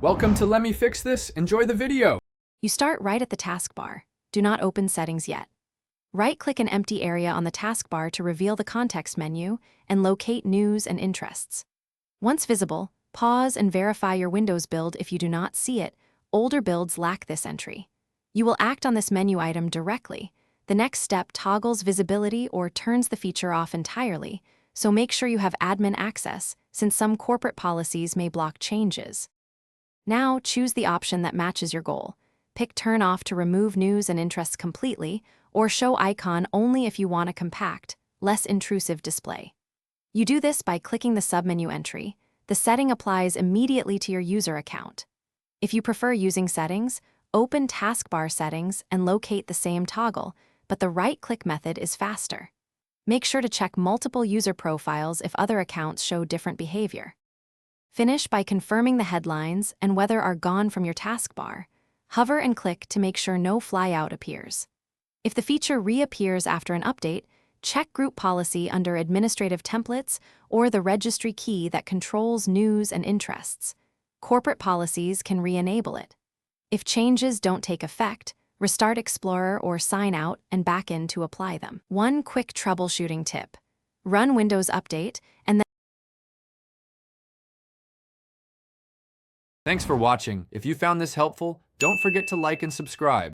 Welcome to Let Me Fix This. Enjoy the video. You start right at the taskbar. Do not open settings yet. Right-click an empty area on the taskbar to reveal the context menu and locate news and interests. Once visible, pause and verify your Windows build if you do not see it. Older builds lack this entry. You will act on this menu item directly. The next step toggles visibility or turns the feature off entirely, so make sure you have admin access, since some corporate policies may block changes. Now, choose the option that matches your goal. Pick Turn Off to remove news and interests completely, or Show Icon only if you want a compact, less intrusive display. You do this by clicking the submenu entry. The setting applies immediately to your user account. If you prefer using settings, open Taskbar Settings and locate the same toggle, but the right-click method is faster. Make sure to check multiple user profiles if other accounts show different behavior. Finish by confirming the headlines and whether are gone from your taskbar. Hover and click to make sure no flyout appears. If the feature reappears after an update, check Group Policy under Administrative Templates or the registry key that controls news and interests. Corporate policies can re-enable it. If changes don't take effect, restart Explorer or sign out and back in to apply them. One quick troubleshooting tip. Run Windows Update and then Thanks for watching. If you found this helpful, don't forget to like and subscribe.